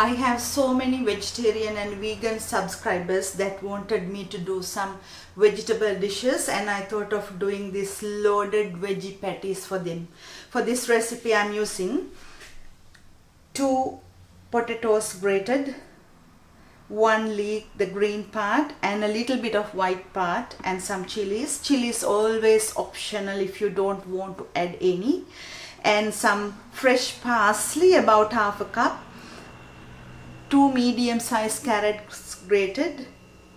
I have so many vegetarian and vegan subscribers that wanted me to do some vegetable dishes, and I thought of doing this loaded veggie patties for them. For this recipe I'm using 2 potatoes grated, 1 leek, the green part, and a little bit of white part, and some chilies. Chili is always optional if you don't want to add any. And some fresh parsley, about half a cup, 2 medium-sized carrots grated,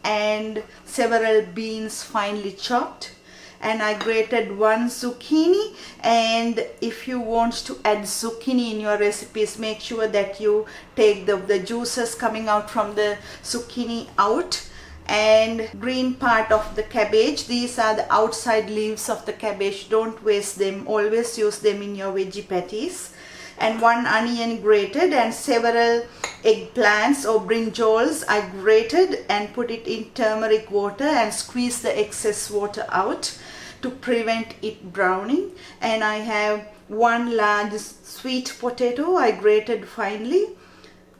and several beans finely chopped. And I grated 1 zucchini, and if you want to add zucchini in your recipes, make sure that you take the juices coming out from the zucchini out. And green part of the cabbage, these are the outside leaves of the cabbage, don't waste them, always use them in your veggie patties. And 1 onion grated, and several eggplants or brinjals I grated and put it in turmeric water and squeeze the excess water out to prevent it browning. And I have 1 large sweet potato I grated finely,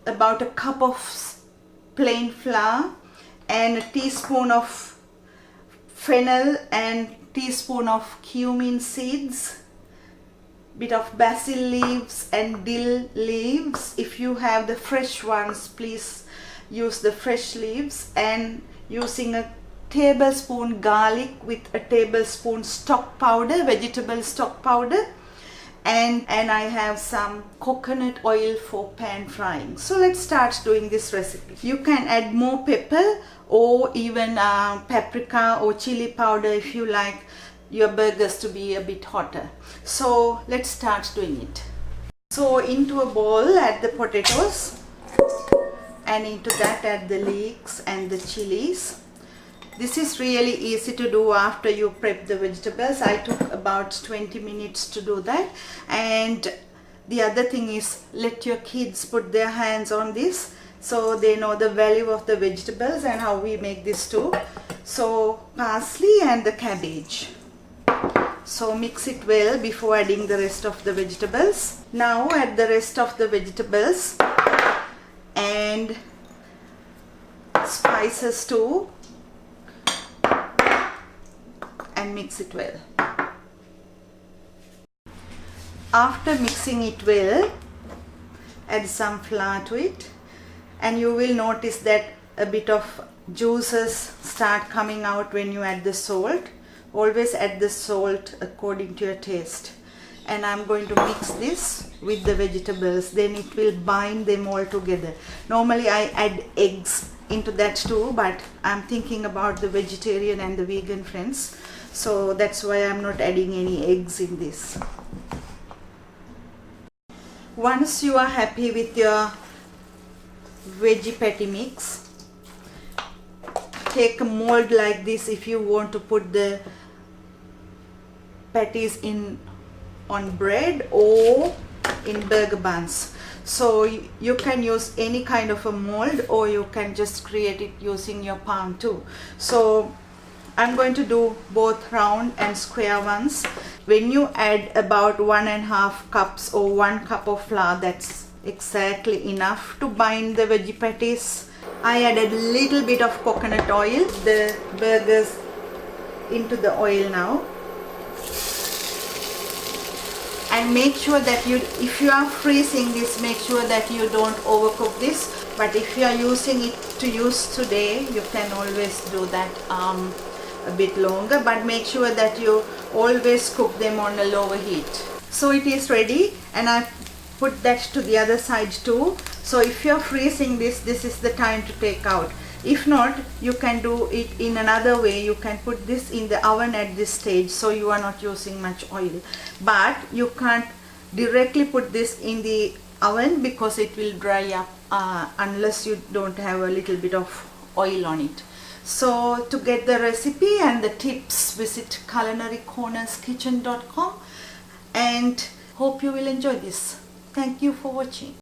about a cup of plain flour, and a teaspoon of fennel and teaspoon of cumin seeds, bit of basil leaves and dill leaves. If you have the fresh ones, please use the fresh leaves. And using a tablespoon garlic with a tablespoon stock powder, vegetable stock powder, and I have some coconut oil for pan frying. So let's start doing this recipe. You can add more pepper or even paprika or chili powder if you like your burgers to be a bit hotter. So let's start doing it. So into a bowl add the potatoes, and into that add the leeks and the chilies. This is really easy to do after you prep the vegetables. I took about 20 minutes to do that. And the other thing is, let your kids put their hands on this so they know the value of the vegetables and how we make this too. So parsley and the cabbage. So mix it well before adding the rest of the vegetables. Now add the rest of the vegetables and spices too, and mix it well. After mixing it well, add some flour to it, and you will notice that a bit of juices start coming out when you add the salt. Always add the salt according to your taste. And I'm going to mix this with the vegetables, then it will bind them all together. Normally I add eggs into that too, but I'm thinking about the vegetarian and the vegan friends, so that's why I'm not adding any eggs in this. Once you are happy with your veggie patty mix, take a mold like this if you want to put the patties in on bread or in burger buns. So you can use any kind of a mold, or you can just create it using your palm too. So I'm going to do both round and square ones. When you add about 1.5 cups or 1 cup of flour, that's exactly enough to bind the veggie patties. I added a little bit of coconut oil, the burgers into the oil now. And make sure that if you are freezing this, make sure that you don't overcook this. But if you are using it to use today, you can always do that a bit longer. But make sure that you always cook them on a lower heat. So it is ready, and I put that to the other side too. So if you are freezing this is the time to take out. If not, you can do it in another way. You can put this in the oven at this stage, so you are not using much oil. But you can't directly put this in the oven because it will dry up unless you don't have a little bit of oil on it. So to get the recipe and the tips, visit culinarycornerskitchen.com, and hope you will enjoy this. Thank you for watching.